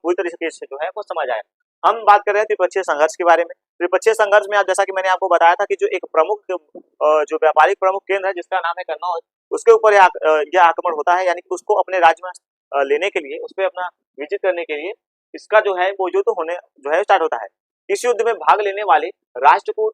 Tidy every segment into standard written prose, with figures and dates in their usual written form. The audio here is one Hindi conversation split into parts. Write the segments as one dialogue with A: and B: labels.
A: पूरी तरीके से जो है वो समझ आए। हम बात कर रहे हैं त्रिपक्षीय संघर्ष के बारे में। त्रिपक्षीय संघर्ष में जैसा कि मैंने आपको बताया था कि जो एक प्रमुख जो व्यापारिक प्रमुख केंद्र है जिसका नाम है कन्नौज, उसके ऊपर यह आक्रमण होता है, यानी कि उसको अपने राज्य में लेने के लिए, उस पर अपना विजिट करने के लिए इसका जो है वो युद्ध होने जो है स्टार्ट होता है। इस युद्ध में भाग लेने वाले राष्ट्रकूट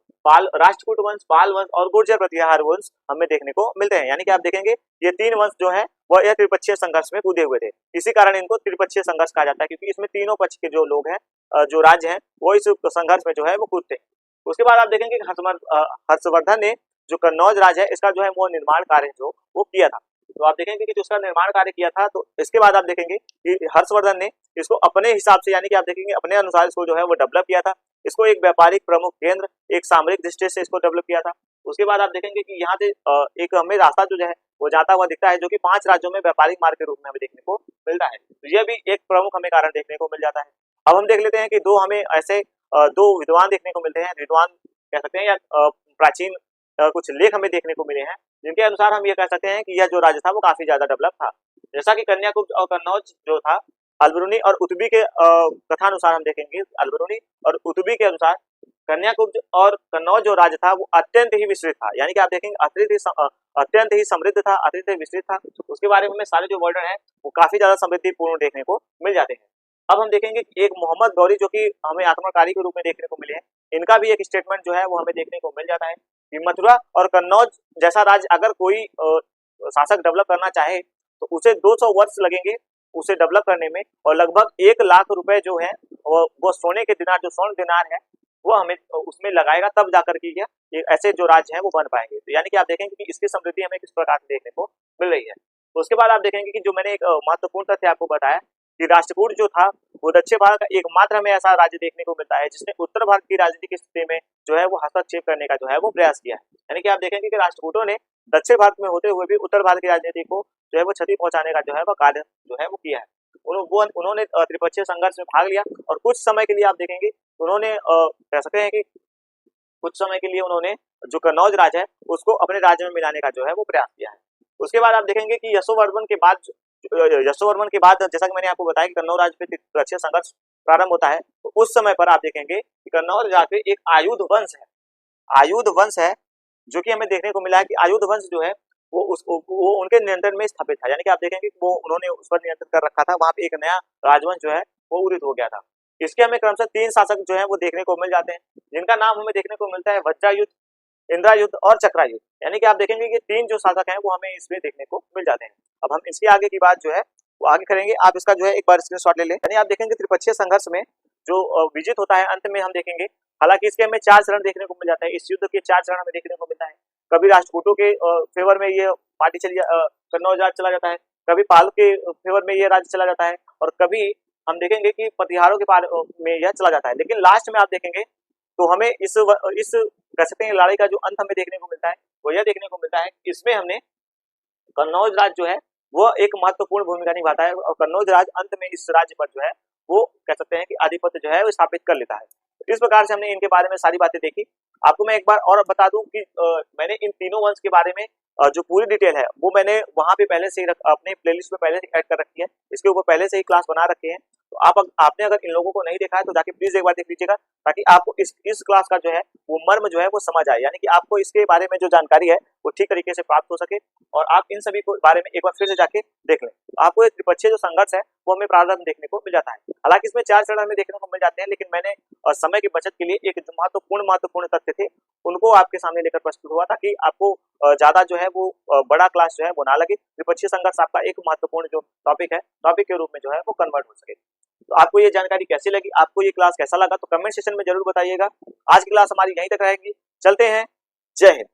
A: वंश, पाल वंश और गुर्जर प्रतिहार वंश हमें देखने को मिलते हैं। यानी कि आप देखेंगे ये तीन वंश जो है वह यह त्रिपक्षीय संघर्ष में कूदे हुए थे। इसी कारण इनको त्रिपक्षीय संघर्ष कहा जाता है, क्योंकि इसमें तीनों पक्ष के जो लोग हैं, जो राज्य हैं, वो इस संघर्ष में जो है वो कूदते हैं। उसके बाद आप देखेंगे हर्षवर्धन ने जो कन्नौज राज्य है इसका जो है वो निर्माण कार्य जो वो किया था। तो आप देखेंगे कि जो उसका निर्माण कार्य किया था, तो इसके बाद आप देखेंगे कि हर्षवर्धन ने इसको अपने हिसाब से, यानी कि आप देखेंगे अपने अनुसार इसको जो है वो डेवलप किया था। इसको एक व्यापारिक प्रमुख केंद्र, एक सामरिक दृष्टि से इसको डेवलप किया था। उसके बाद आप देखेंगे कि यहाँ से एक हमें रास्ता जो है वो जाता हुआ दिखता है, जो कि 5 राज्यों में व्यापारिक मार्ग के रूप में हमें देखने को मिलता है। तो यह भी एक प्रमुख हमें कारण देखने को मिल जाता है। अब हम देख लेते हैं कि दो हमें ऐसे दो विद्वान देखने को मिलते हैं, विद्वान कह सकते हैं, या प्राचीन कुछ लेख हमें देखने को मिले हैं, जिनके अनुसार हम ये कह सकते हैं कि यह जो राज्य था वो काफी ज्यादा डेवलप था। जैसा कि कन्याकुब्ज और कन्नौज जो था, अलबरूनी और उतबी के कथानुसार हम देखेंगे, अलबरूनी और उतबी के अनुसार कन्याकुब्ज और कन्नौज जो राज्य था वो अत्यंत ही विस्तृत था। यानी कि आप देखेंगे अत्यंत ही समृद्ध था, अत्यंत ही विस्तृत था। उसके बारे में हमें सारे जो वर्णन है वो काफी ज्यादा समृद्धिपूर्ण देखने को मिल जाते हैं। अब हम देखेंगे एक मोहम्मद गौरी जो कि हमें आक्रमणकारी के रूप में देखने को मिले हैं, इनका भी एक स्टेटमेंट जो है वो हमें देखने को मिल जाता है कि मथुरा और कन्नौज जैसा राज्य अगर कोई शासक डेवलप करना चाहे तो उसे 200 वर्ष लगेंगे उसे डेवलप करने में, और लगभग 1 लाख रुपए जो है वो सोने के दिनार, जो स्वर्ण दिनार है, वो हमें उसमें लगाएगा, तब जाकर के ये ऐसे जो राज्य हैं वो बन पाएंगे। तो यानी कि आप देखेंगे कि इसकी समृद्धि हमें किस प्रकार से देखने को मिल रही है। तो उसके बाद आप देखेंगे कि जो मैंने एक महत्वपूर्ण तथ्य आपको बताया कि राष्ट्रकूट जो था वो दक्षिण भारत का एकमात्र हमें ऐसा राज्य देखने को मिलता है जिसने उत्तर भारत की राजनीति की स्थिति में जो है वो हस्तक्षेप करने का जो है वो प्रयास किया है। यानी कि आप देखेंगे कि राष्ट्रकूटों ने दक्षिण भारत में होते हुए भी उत्तर भारत की राजनीति को जो है वो क्षति पहुंचाने का जो है वो कार्य जो है वो किया है। उन्होंने त्रिपक्षीय संघर्ष में भाग लिया, और कुछ समय के लिए आप देखेंगे उन्होंने कह सकते हैं कि कुछ समय के लिए उन्होंने जो कन्नौज राज्य है उसको अपने राज्य में मिलाने का जो है वो प्रयास किया है। उसके बाद आप देखेंगे कि यशोवर्मन के बाद जैसा कि मैंने आपको बताया कि कन्नौज राज्य पे त्रिपक्षीय संघर्ष प्रारंभ होता है, तो उस समय पर आप देखेंगे कि कन्नौज राज्य पे एक आयुध वंश है जो कि हमें देखने को मिला है कि आयुध वंश जो है वो उनके नियंत्रण में स्थापित था। यानी कि आप देखेंगे कि वो उन्होंने उस पर नियंत्रण कर रखा था, वहां पे एक नया राजवंश जो है वो उदित हो गया था। इसके हमें क्रमशः 3 शासक जो है वो देखने को मिल जाते हैं, जिनका नाम हमें देखने को मिलता है वज्रायुध, इंद्रायुध और चक्रायुध। यानी कि आप देखेंगे कि 3 जो शासक हैं वो हमें इसमें देखने को मिल जाते हैं। अब हम इसके आगे की बात जो है वो आगे करेंगे, आप इसका जो है एक बार स्क्रीनशॉट ले लें। यानी आप देखेंगे त्रिपक्षीय संघर्ष में जो विजित होता है, अंत में हम देखेंगे, हालांकि इसके हमें 4 चरण देखने को मिल जाता है। इस युद्ध के 4 चरण हमें देखने को मिलता है। कभी राष्ट्रकूटों के फेवर में ये पार्टी कन्नौज राज्य चला जाता है, कभी पाल के फेवर में ये राज्य चला जाता है, और कभी हम देखेंगे कि प्रतिहारों के में यह चला जाता है। लेकिन लास्ट में आप देखेंगे तो हमें इस कह सकते हैं लड़ाई का जो अंत हमें देखने को मिलता है वो यह देखने को मिलता है, इसमें हमने कन्नौज राज्य जो है वो एक महत्वपूर्ण भूमिका निभाता है, और कन्नौज राज्य अंत में इस राज्य पर जो है वो कह सकते हैं कि आधिपत्य जो है वो स्थापित कर लेता है। तो इस प्रकार से हमने इनके बारे में सारी बातें देखी। आपको मैं एक बार और बता दूं कि मैंने इन तीनों वंश के बारे में जो पूरी डिटेल है वो मैंने वहां पे पहले से ही अपने प्लेलिस्ट में पहले से ऐड कर रखी है, इसके ऊपर पहले से ही क्लास बना रखे हैं। तो आपने अगर इन लोगों को नहीं देखा है तो जाके प्लीज एक बार देख लीजिएगा, ताकि आपको इस क्लास का जो है वो मर्म जो है वो समझ आए, यानी कि आपको इसके बारे में जो जानकारी है वो ठीक तरीके से प्राप्त हो सके, और आप इन सभी को बारे में एक बार फिर से जाके देख लें। तो आपको ये त्रिपक्षीय जो संघर्ष है वो हमें प्रारंभ देखने को मिल जाता है। हालांकि इसमें 4 चरण हमें देखने को मिल जाते हैं, लेकिन मैंने समय की बचत के लिए एक जो महत्वपूर्ण तथ्य थे उनको आपके सामने लेकर प्रस्तुत हुआ, ताकि आपको ज्यादा जो है वो बड़ा क्लास जो है वो ना लगे। त्रिपक्षीय संघर्ष आपका एक महत्वपूर्ण जो टॉपिक के रूप में जो है वो कन्वर्ट हो सके। तो आपको ये जानकारी कैसी लगी, आपको ये क्लास कैसा लगा, तो कमेंट सेक्शन में जरूर बताइएगा। आज की क्लास हमारी यहीं तक रहेगी। चलते हैं, जय हिंद।